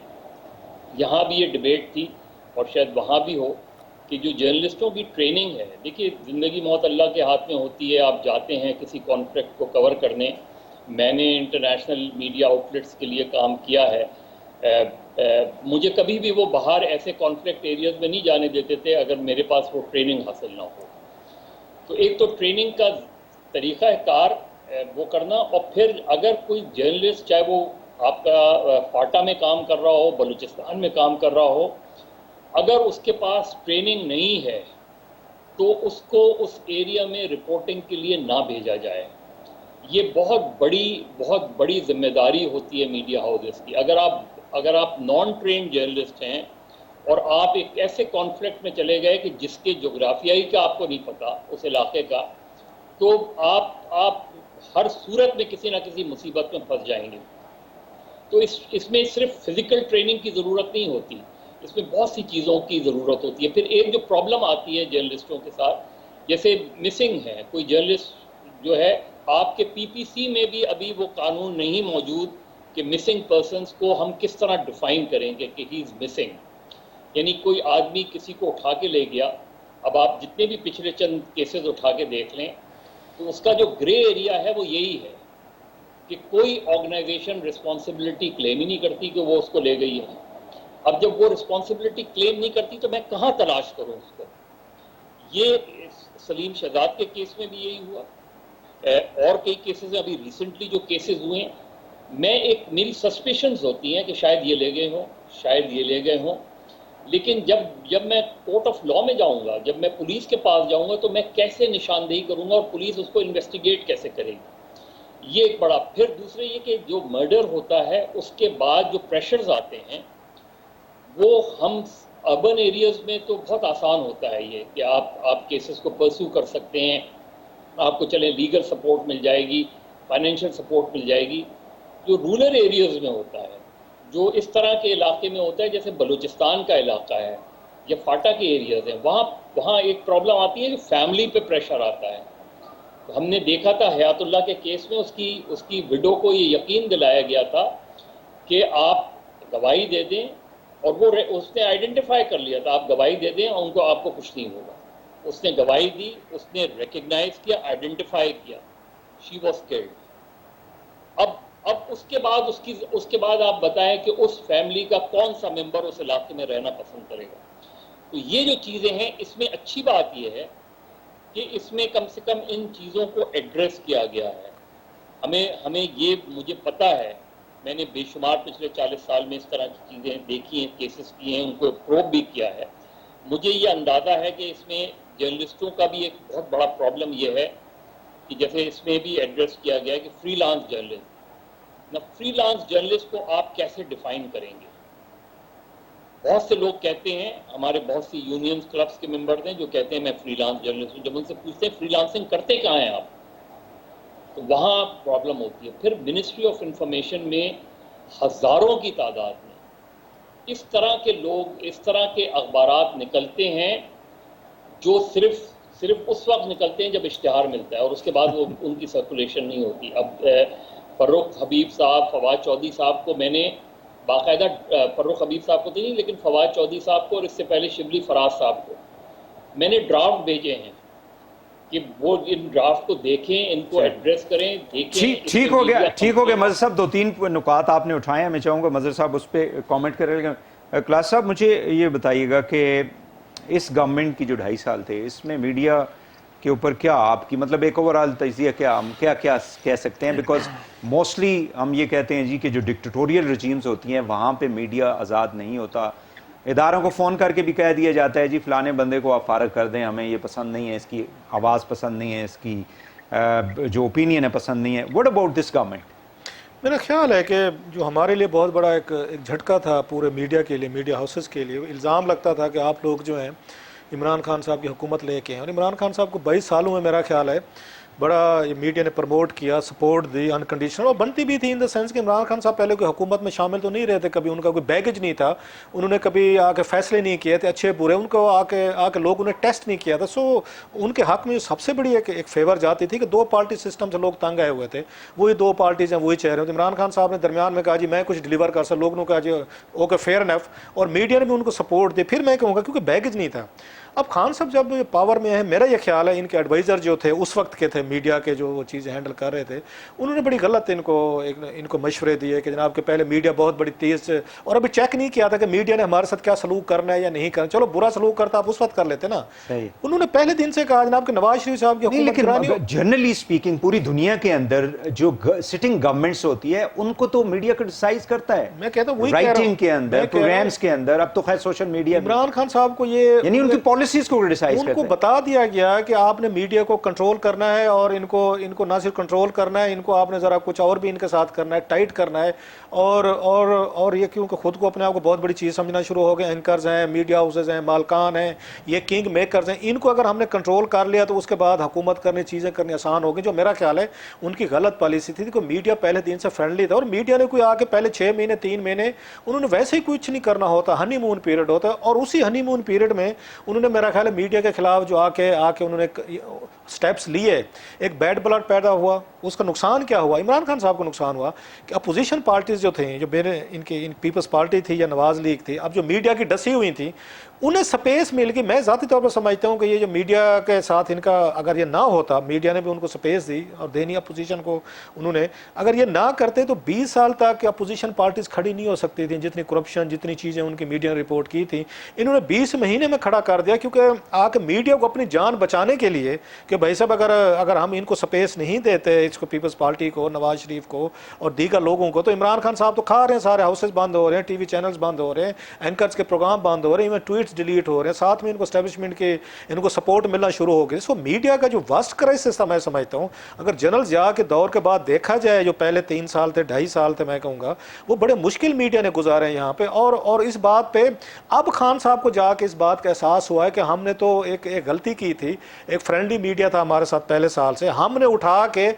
Speaker 4: یہاں بھی یہ ڈبیٹ تھی اور شاید وہاں بھی ہو کہ جو جرنلسٹوں کی ٹریننگ ہے، دیکھیے زندگی موت اللہ کے ہاتھ میں ہوتی ہے، آپ جاتے ہیں کسی کانفلکٹ کو کور کرنے، میں نے انٹرنیشنل میڈیا آؤٹ لیٹس کے لیے کام کیا ہے، مجھے کبھی بھی وہ باہر ایسے کانفلکٹ ایریاز میں نہیں جانے دیتے تھے اگر میرے پاس وہ ٹریننگ حاصل نہ ہو۔ تو ایک تو ٹریننگ کا طریقہ کار وہ کرنا، اور پھر اگر کوئی جرنلسٹ چاہے وہ آپ کا فاٹا میں کام کر رہا ہو، بلوچستان میں کام کر رہا ہو، اگر اس کے پاس ٹریننگ نہیں ہے تو اس کو اس ایریا میں رپورٹنگ کے لیے نہ بھیجا جائے۔ یہ بہت بڑی ذمہ داری ہوتی ہے میڈیا ہاؤسز کی۔ اگر آپ نان ٹرینڈ جرنلسٹ ہیں اور آپ ایک ایسے کانفلکٹ میں چلے گئے کہ جس کے جغرافیائی کا آپ کو نہیں پتا اس علاقے کا، تو آپ ہر صورت میں کسی نہ کسی مصیبت میں پھنس جائیں گے۔ تو اس میں صرف فزیکل ٹریننگ کی ضرورت نہیں ہوتی، اس میں بہت سی چیزوں کی ضرورت ہوتی ہے۔ پھر ایک جو پرابلم آتی ہے جرنلسٹوں کے ساتھ، جیسے مسنگ ہے، کوئی جرنلسٹ جو ہے، آپ کے پی پی سی میں بھی ابھی وہ قانون نہیں موجود کہ مسنگ پرسنس کو ہم کس طرح ڈیفائن کریں گے کہ ہی از مسنگ، یعنی کوئی آدمی کسی کو اٹھا کے لے گیا۔ اب آپ جتنے بھی پچھلے چند کیسز اٹھا کے دیکھ لیں تو اس کا جو گرے ایریا ہے وہ یہی ہے کہ کوئی آرگنائزیشن رسپانسبلٹی کلیم ہی نہیں کرتی کہ وہ اس کو لے گئی ہے۔ اب جب وہ رسپانسبلٹی کلیم نہیں کرتی تو میں کہاں تلاش کروں اس کو؟ یہ سلیم شہزاد کے کیس میں بھی یہی ہوا، اور کئی کیسز ابھی ریسنٹلی جو کیسز ہوئے ہیں، میری سسپیشنز ہوتی ہیں کہ شاید یہ لے گئے ہوں، لیکن جب میں کورٹ آف لا میں جاؤں گا، جب میں پولیس کے پاس جاؤں گا، تو میں کیسے نشاندہی کروں گا اور پولیس اس کو انویسٹیگیٹ کیسے کرے گی؟ یہ ایک بڑا۔ پھر دوسرے یہ کہ جو مرڈر ہوتا ہے اس کے بعد جو پریشرز آتے ہیں، وہ ہم اربن ایریاز میں تو بہت آسان ہوتا ہے یہ کہ آپ کیسز کو پرسو کر سکتے ہیں، آپ کو چلیں لیگل سپورٹ مل جائے گی، فائنینشیل سپورٹ مل جائے گی۔ جو رورل ایریاز میں ہوتا ہے، جو اس طرح کے علاقے میں ہوتا ہے جیسے بلوچستان کا علاقہ ہے یا فاٹا کے ایریاز ہیں، وہاں ایک پرابلم آتی ہے کہ فیملی پہ پریشر آتا ہے۔ ہم نے دیکھا تھا حیات اللہ کے کیس میں اس کی وڈو کو یہ یقین دلایا گیا تھا کہ آپ گواہی دے دیں، اور اس نے آئیڈینٹیفائی کر لیا تھا، آپ گواہی دے دیں اور آپ کو کچھ نہیں ہوگا۔ اس نے گواہی دی، اس نے ریکگنائز کیا، آئیڈینٹیفائی کیا، شی واز کلڈ۔ اب اس کے بعد آپ بتائیں کہ اس فیملی کا کون سا ممبر اس علاقے میں رہنا پسند کرے گا؟ تو یہ جو چیزیں ہیں، اس میں اچھی بات یہ ہے کہ اس میں کم سے کم ان چیزوں کو ایڈریس کیا گیا ہے۔ ہمیں یہ مجھے پتہ ہے، میں نے بے شمار پچھلے 40 سال میں اس طرح کی چیزیں دیکھی ہیں، کیسز کیے ہیں، ان کو پروب بھی کیا ہے۔ مجھے یہ اندازہ ہے کہ اس میں جرنلسٹوں کا بھی ایک بہت بڑا پرابلم یہ ہے کہ جیسے اس میں بھی ایڈریس کیا گیا ہے کہ فری لانس جرنلسٹ، نہ فری لانس جرنلسٹ کو آپ کیسے ڈیفائن کریں گے؟ بہت سے لوگ کہتے ہیں، ہمارے بہت سی یونینز کلبس کے ممبرز ہیں جو کہتے ہیں میں فری لانس جرنلسٹ ہوں۔ جب ان سے پوچھتے ہیں فری لانسنگ کرتے کہاں ہیں آپ، تو وہاں پرابلم ہوتی ہے۔ پھر منسٹری آف انفارمیشن میں ہزاروں کی تعداد میں اس طرح کے لوگ، اس طرح کے اخبارات نکلتے ہیں جو صرف اس وقت نکلتے ہیں جب اشتہار ملتا ہے، اور اس کے بعد وہ ان کی سرکولیشن نہیں ہوتی۔ اب فروخ حبیب صاحب، فواد چودھری صاحب کو میں نے باقاعدہ، فروخ حبیب صاحب کو تو نہیں لیکن فواد چودھری صاحب کو اور اس سے پہلے شبلی فراز صاحب کو میں نے ڈرافٹ بھیجے ہیں کہ وہ ان ڈرافٹ کو دیکھیں، ان کو ایڈریس کریں، دیکھیں۔
Speaker 1: ٹھیک ہو گیا مظہر صاحب، 2-3 نکات آپ نے اٹھائے ہیں، میں چاہوں گا مظہر صاحب اس پہ کامنٹ کریں گے۔ کلاس صاحب مجھے یہ بتائیے گا کہ اس گورنمنٹ کی جو 2.5 سال تھے، اس میں میڈیا کے اوپر کیا آپ کی مطلب ایک اوورآل تجزیہ کیا کہہ سکتے ہیں؟ بیکاز موسٹلی ہم یہ کہتے ہیں جی کہ جو ڈکٹیٹوریل رجیمز ہوتی ہیں وہاں پہ میڈیا آزاد نہیں ہوتا، اداروں کو فون کر کے بھی کہہ دیا جاتا ہے جی فلانے بندے کو آپ فارغ کر دیں، ہمیں یہ پسند نہیں ہے، اس کی آواز پسند نہیں ہے، اس کی جو اوپینین ہے پسند نہیں ہے۔ What about this government?
Speaker 2: میرا خیال ہے کہ جو ہمارے لیے بہت بڑا ایک جھٹکا تھا پورے میڈیا کے لیے، میڈیا ہاؤسز کے لیے، الزام لگتا تھا کہ آپ لوگ جو ہیں عمران خان صاحب کی حکومت لے کے ہیں، اور عمران خان صاحب کو 22 سالوں میں میرا خیال ہے بڑا یہ میڈیا نے پروموٹ کیا، سپورٹ دی انکنڈیشنل، اور بنتی بھی تھی ان دا سینس کہ عمران خان صاحب پہلے کوئی حکومت میں شامل تو نہیں رہے تھے، کبھی ان کا کوئی بیگیج نہیں تھا، انہوں نے کبھی آ کے فیصلے نہیں کیے تھے اچھے برے، ان کو آ کے لوگ انہیں ٹیسٹ نہیں کیا تھا. سو ان کے حق میں سب سے بڑی ایک فیور جاتی تھی کہ دو پارٹی سسٹم سے لوگ تنگ آئے ہوئے تھے، وہی دو پارٹیز ہیں وہی چہرے ہیں. عمران خان صاحب نے درمیان میں کہا جی میں کچھ ڈیلیور کر سکتا، لوگوں نے کہا جی اوکے فیئر انف، اور میڈیا نے بھی ان کو سپورٹ دی. پھر میں کہوں گا کیونکہ بیگیج نہیں تھا. اب خان صاحب جب پاور میں ہیں، میرا یہ خیال ہے ان کے ایڈوائزر جو تھے اس وقت کے تھے میڈیا کے، جو وہ چیزیں ہینڈل کر رہے تھے، انہوں نے بڑی غلط ان کو مشورے دیے کہ جناب کہ پہلے میڈیا بہت بڑی تیز، اور ابھی چیک نہیں کیا تھا کہ میڈیا نے ہمارے ساتھ کیا سلوک کرنا ہے یا نہیں کرنا. چلو برا سلوک کرتا آپ اس وقت کر لیتے نا. انہوں نے پہلے دن سے کہا جناب کہ نواز شریف صاحب کی حکومت گرانی.
Speaker 1: جنرلی اسپیکنگ پوری دنیا کے اندر جو سٹنگ گورنمنٹس ہوتی ہے ان کو تو میڈیا کرٹیسائز کرتا ہے،
Speaker 2: میں کہتا ہوں وہی کہہ رہا ہوں،
Speaker 1: رائٹنگ کے اندر، پروگرامز کے اندر، اب تو خیر سوشل میڈیا.
Speaker 2: عمران خان صاحب کو یہ
Speaker 1: یعنی ان کی پالیسیز کو کرٹیسائز
Speaker 2: ان کو بتا دیا گیا کہ آپ نے میڈیا کو کنٹرول کرنا ہے، اور ان کو نہ صرف کنٹرول کرنا ہے، ان کو آپ نے ذرا کچھ اور بھی ان کے ساتھ کرنا ہے، ٹائٹ کرنا ہے. اور یہ کیونکہ خود کو اپنے آپ کو بہت بڑی چیز سمجھنا شروع ہو گئے، اینکرز ہیں، میڈیا ہاؤسز ہیں، مالکان ہیں، یہ کنگ میکرز ہیں. ان کو اگر ہم نے کنٹرول کر لیا تو اس کے بعد حکومت کرنی، چیزیں کرنی آسان ہوگی. جو میرا خیال ہے ان کی غلط پالیسی تھی کہ میڈیا پہلے دن سے فرینڈلی تھا، اور میڈیا نے کوئی آ کے پہلے 6 مہینے 3 مہینے انہوں نے ویسے ہی کچھ نہیں کرنا ہوتا، ہنی مون پیریڈ ہوتا ہے. اور اسی ہنی مون پیریڈ میں انہوں نے میرا خیال ہے میڈیا کے خلاف جو آ کے انہوں نے سٹیپس لیے، ایک بیڈ بلڈ پیدا ہوا. اس کا نقصان کیا ہوا؟ عمران خان صاحب کو نقصان ہوا کہ اپوزیشن پارٹیز جو تھیں، جو ان پیپلز پارٹی تھی یا نواز لیگ تھی، اب جو میڈیا کی ڈسی ہوئی تھیں انہیں سپیس مل گئی. میں ذاتی طور پر سمجھتا ہوں کہ یہ جو میڈیا کے ساتھ ان کا اگر یہ نہ ہوتا، میڈیا نے بھی ان کو سپیس دی اور دینی اپوزیشن کو، انہوں نے اگر یہ نہ کرتے تو 20 سال تک اپوزیشن پارٹیز کھڑی نہیں ہو سکتی تھیں. جتنی کرپشن، جتنی چیزیں ان کی میڈیا نے رپورٹ کی تھیں، انہوں نے 20 مہینے میں کھڑا کر دیا. کیونکہ آ کے میڈیا کو اپنی جان بچانے کے لیے کہ بھائی صاحب اگر ہم ان کو سپیس نہیں دیتے، اس کو پیپلز پارٹی کو، نواز شریف کو اور دیگر لوگوں کو، تو عمران خان صاحب تو کھا رہے ہیں، سارے ہاؤسز بند ہو رہے ہیں، ٹی وی چینلز بند ہو رہے ہیں، اینکرز کے پروگرام بند ہو رہے ہیں، ایون ٹویٹس ڈیلیٹ ہو رہے ہیں، ساتھ میں ان کو اسٹیبلشمنٹ کے ان کو سپورٹ ملنا شروع ہو گئی. سو میڈیا کا جو واسٹ کرائسس تھا، میں سمجھتا ہوں اگر جنرل ضیاء کے دور کے بعد دیکھا جائے، جو پہلے 3 سال تھے، 2.5 سال تھے، میں کہوں گا وہ بڑے مشکل میڈیا نے گزارے ہیں یہاں پہ. اور اس بات پہ اب خان صاحب کو جا کے اس بات کا احساس ہوا ہے کہ ہم نے تو ایک غلطی کی تھی. ایک فرینڈلی میڈیا تھا ہمارے ساتھ پہلے سال سے، ہم نے اٹھا کے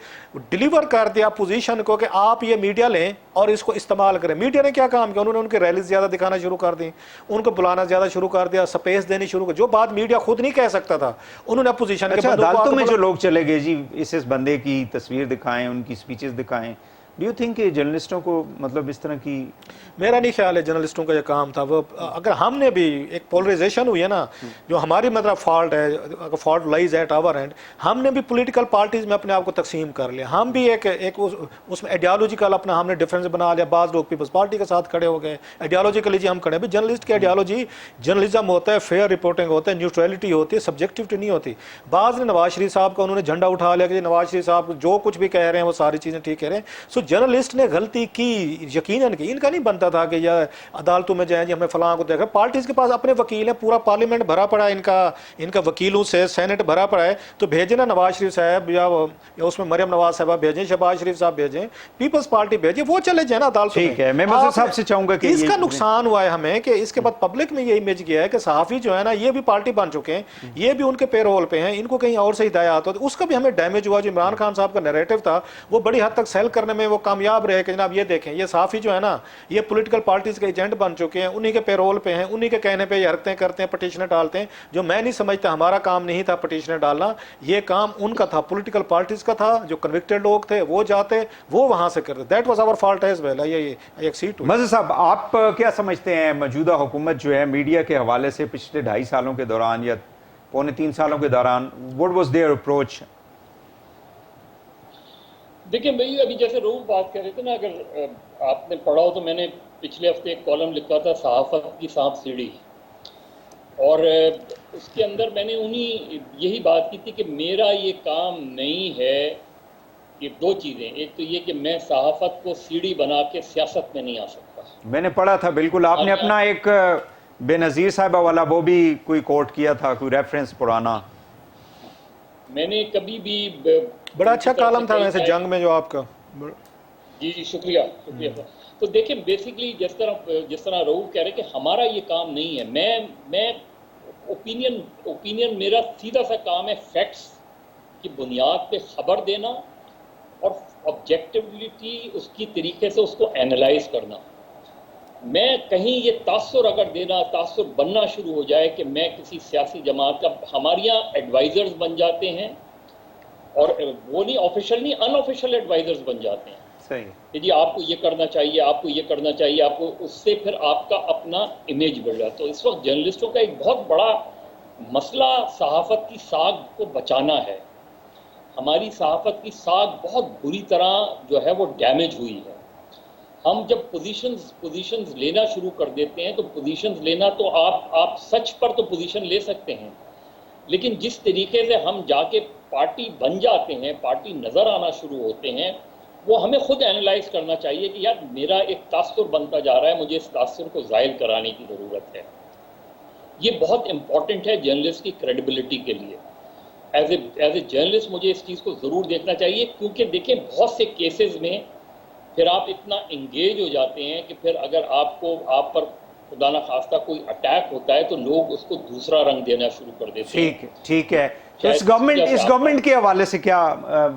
Speaker 2: ڈیلیور کر دیا اپوزیشن کو کہ آپ یہ میڈیا لیں اور اس کو استعمال کریں. میڈیا نے کیا کام کیا؟ انہوں نے ان کے ریلیز زیادہ دکھانا شروع کر دی، ان کو بلانا زیادہ شروع کر دیا، سپیس دینی شروع کر. جو بات میڈیا خود نہیں کہہ سکتا تھا انہوں نے اپوزیشن کے
Speaker 1: عدالتوں میں جو لوگ چلے گئے جی، اس بندے کی تصویر دکھائیں، ان کی سپیچز دکھائیں. ڈو یو تھنک کہ جرنلسٹوں کو مطلب اس طرح کی؟
Speaker 2: میرا نہیں خیال ہے جرنلسٹوں کا یہ کام تھا. وہ اگر ہم نے بھی ایک پولرائزیشن ہوئی ہے نا، جو ہماری مطلب فالٹ ہے، fault lies at our end, ہم نے بھی پولیٹیکل پارٹیز میں اپنے آپ کو تقسیم کر لیا. ہم بھی ایک اس میں ایڈیالوجیکل اپنا ہم نے ڈفرینس بنا لیا. بعض لوگ پیپلز پارٹی کے ساتھ کھڑے ہو گئے، ایڈیالوجیکلی جی ہم کھڑے ہیں. جرنلسٹ کی ایڈیالوجی جرنلزم ہوتا ہے، فیئر رپورٹنگ ہوتا ہے، نیوٹرلٹی ہوتی ہے، سبجیکٹیوٹی نہیں ہوتی. بعض نے نواز شریف صاحب کا انہوں نے جھنڈا اٹھا لیا کہ نواز شریف صاحب جو کچھ بھی کہہ رہے ہیں وہ ساری چیزیں ٹھیک کہہ رہے ہیں. سو جرنلسٹ نے غلطی کی، یقیناً کی. ان کا نہیں بنتا تھا کہ یا عدالتوں میں جائیں جی ہمیں فلاں کو دیکھا. پارٹیز کے پاس اپنے وکیل ہیں، پورا پارلیمنٹ بھرا پڑا ہے ان کا وکیلوں سے، سینٹ بھرا پڑا ہے. تو بھیجیں نا نواز شریف صاحب یا اس میں مریم نواز صاحبہ بھیجیں، شہباز شریف صاحب بھیجیں، پیپلز پارٹی بھیجیں، وہ چلے جائیں نا عدالتوں میں.
Speaker 1: ٹھیک ہے، میں مظہر صاحب سے چاہوں گا کہ
Speaker 2: اس کا نقصان ہوا ہے ہمیں کہ اس کے بعد پبلک میں یہ امیج گیا ہے کہ صحافی جو ہے نا یہ بھی پارٹی بن چکے ہیں، یہ بھی ان کے پے رول پہ ہیں، ان کو کہیں اور سے ہدایات ہوتی. اس کا بھی ہمیں ڈیمیج ہوا. جو عمران خان صاحب کا نیریٹو تھا وہ بڑی حد تک سیل کرنے میں وہ کامیاب رہے کہ جناب یہ دیکھیں یہ صحافی جو ہے نا یہ پولیٹیکل پارٹیز کے ایجنٹ بن چکے ہیں، انہی کے پے رول پہ ہیں، انہی کے کہنے پہ یہ حرکتیں کرتے ہیں، پٹیشنیں ڈالتے ہیں. جو میں نہیں سمجھتا ہمارا کام نہیں تھا پٹیشنیں ڈالنا، یہ کام ان کا تھا، پولیٹیکل پارٹیز کا تھا. جو کنوکٹڈ لوگ تھے وہ جاتے، وہ وہاں سے کرتے. That was our fault as well. یہ ایک سیٹ.
Speaker 1: مظہر صاحب آپ کیا سمجھتے ہیں موجودہ حکومت جو ہے میڈیا کے حوالے سے پچھلے 2.5 سالوں کے دوران یا 2.25 سالوں کے دوران what was their approach؟
Speaker 4: دیکھیں بھائی ابھی جیسے روح بات کر رہے تھے نا، اگر آپ نے پڑھا ہو تو میں نے پچھلے ہفتے ایک کالم لکھا تھا صحافت کی سانپ سیڑھی، اور اس کے اندر میں نے یہی بات کی تھی کہ میرا یہ کام نہیں ہے کہ 2 چیزیں. ایک تو یہ کہ میں صحافت کو سیڑھی بنا کے سیاست میں نہیں آ سکتا.
Speaker 1: میں نے پڑھا تھا بالکل، آپ نے اپنا ایک بے نظیر صاحبہ والا وہ بھی کوئی کوٹ کیا تھا، کوئی ریفرنس پرانا.
Speaker 4: میں نے کبھی بھی
Speaker 2: بڑا اچھا کالم تھا ویسے جنگ میں جو آپ کا.
Speaker 4: جی جی شکریہ شکریہ تو دیکھیں بیسکلی جس طرح رؤوف کہہ رہے کہ ہمارا یہ کام نہیں ہے، میں اوپینین میرا سیدھا سا کام ہے فیکٹس کی بنیاد پہ خبر دینا اور آبجیکٹیوٹی اس کی طریقے سے اس کو اینالائز کرنا. میں کہیں یہ تاثر اگر دینا، تاثر بننا شروع ہو جائے کہ میں کسی سیاسی جماعت کا، ہمارے یہاں ایڈوائزرز بن جاتے ہیں، اور وہ نہیں آفیشیل نہیں، ان آفیشیل ایڈوائزرز بن جاتے ہیں
Speaker 1: صحیح
Speaker 4: کہ جی آپ کو یہ کرنا چاہیے، آپ کو یہ کرنا چاہیے، آپ کو، اس سے پھر آپ کا اپنا امیج بڑھ جاتا ہے. تو اس وقت جرنلسٹوں کا ایک بہت بڑا مسئلہ صحافت کی ساکھ کو بچانا ہے. ہماری صحافت کی ساکھ بہت بری طرح جو ہے وہ ڈیمیج ہوئی ہے. ہم جب پوزیشنز لینا شروع کر دیتے ہیں تو پوزیشنز لینا تو آپ سچ پر تو پوزیشن لے سکتے ہیں، لیکن جس طریقے سے ہم جا کے پارٹی بن جاتے ہیں، پارٹی نظر آنا شروع ہوتے ہیں، وہ ہمیں خود اینالائز کرنا چاہیے کہ یار میرا ایک تاثر بنتا جا رہا ہے، مجھے اس تاثر کو زائل کرانے کی ضرورت ہے. یہ بہت امپورٹنٹ ہے جرنلسٹ کی کریڈیبلٹی کے لیے. ایز اے جرنلسٹ مجھے اس چیز کو ضرور دیکھنا چاہیے، کیونکہ دیکھیں بہت سے کیسز میں پھر آپ اتنا انگیج ہو جاتے ہیں کہ پھر اگر آپ پر خدا نہ خواستہ کوئی اٹیک ہوتا ہے تو لوگ اس کو دوسرا رنگ دینا شروع کر دیتے ہیں.
Speaker 1: ٹھیک ہے. تو اس گورنمنٹ کے حوالے سے کیا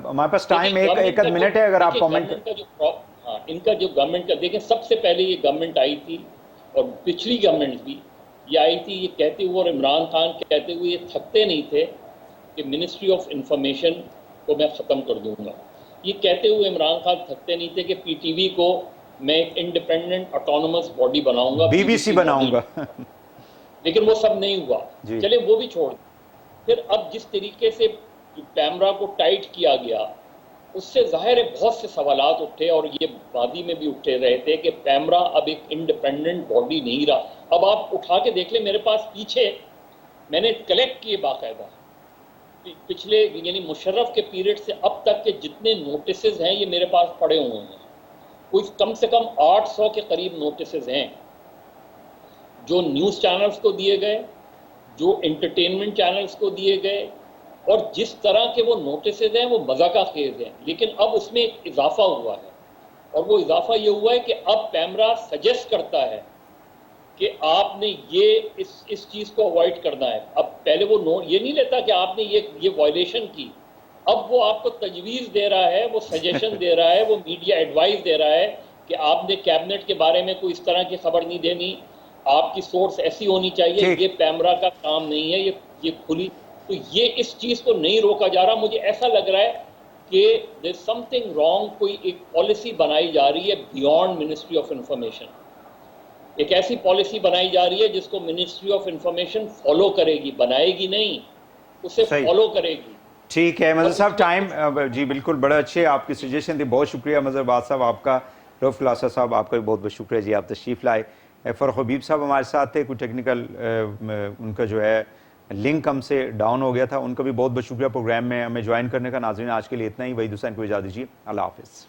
Speaker 1: ہمارے پاس ٹائم ایک منٹ ہے، اگر آپ کامنٹ.
Speaker 4: ان کا جو گورنمنٹ کا دیکھیں، سب سے پہلے یہ گورنمنٹ آئی تھی اور پچھلی گورنمنٹ بھی یہ آئی تھی یہ کہتے ہوئے، اور عمران خان کہتے ہوئے یہ تھکتے نہیں تھے کہ منسٹری آف انفارمیشن کو میں ختم کر دوں گا. یہ کہتے ہوئے عمران خان تھکتے نہیں تھے کہ پی ٹی وی کو میں ایک انڈیپینڈنٹ آٹونومس باڈی بناؤں گا،
Speaker 1: بی بی سی بناؤں گا.
Speaker 4: لیکن وہ سب نہیں ہوا. چلے وہ بھی چھوڑ. پھر اب جس طریقے سے پیمرا کو ٹائٹ کیا گیا، اس سے ظاہر ہے بہت سے سوالات اٹھے، اور یہ ماضی میں بھی اٹھے رہے تھے کہ پیمرا اب ایک انڈیپینڈنٹ باڈی نہیں رہا. اب آپ اٹھا کے دیکھ لیں، میرے پاس پیچھے میں نے کلیکٹ کیے باقاعدہ پچھلے یعنی مشرف کے پیریڈ سے اب تک کے جتنے نوٹسز ہیں یہ میرے پاس پڑے ہوئے ہیں. کوئی کم سے کم 800 کے قریب نوٹسز ہیں جو نیوز چینلز کو دیے گئے، جو انٹرٹینمنٹ چینلز کو دیے گئے، اور جس طرح کے وہ نوٹسز ہیں وہ مذاقہ خیز ہیں. لیکن اب اس میں ایک اضافہ ہوا ہے، اور وہ اضافہ یہ ہوا ہے کہ اب پیمرا سجیسٹ کرتا ہے کہ آپ نے یہ اس چیز کو اوائڈ کرنا ہے. اب پہلے وہ یہ نہیں لیتا کہ آپ نے یہ وائلیشن کی، اب وہ آپ کو تجویز دے رہا ہے، وہ سجیشن دے رہا ہے، وہ میڈیا ایڈوائز دے رہا ہے کہ آپ نے کیبنٹ کے بارے میں کوئی اس طرح کی خبر نہیں دینی، آپ کی سورس ایسی ہونی چاہیے. یہ پیمرا کا کام نہیں ہے، یہ کھلی. تو یہ اس چیز کو نہیں روکا جا رہا. مجھے ایسا لگ رہا ہے کہ دیر سم تھنگ رانگ. کوئی ایک پالیسی بنائی جا رہی ہے بیونڈ منسٹری آف انفارمیشن. ایک ایسی پالیسی بنائی جا رہی ہے جس کو منسٹری آف انفارمیشن فالو کرے گی، بنائے گی نہیں، اسے فالو کرے گی.
Speaker 1: ٹھیک ہے مظہر صاحب، ٹائم جی بالکل بڑا اچھے آپ کی سجیشن تھی. بہت شکریہ مظہر باد صاحب آپ کا. رؤوف کلاسا صاحب آپ کا بھی بہت بہت شکریہ جی، آپ تشریف لائے. فرخ حبیب صاحب ہمارے ساتھ تھے، کوئی ٹیکنیکل ان کا جو ہے لنک ہم سے ڈاؤن ہو گیا تھا، ان کا بھی بہت بہت شکریہ پروگرام میں ہمیں جوائن کرنے کا. ناظرین آج کے لیے اتنا ہی. وحید حسین کو اجازت دیجیے. اللہ حافظ.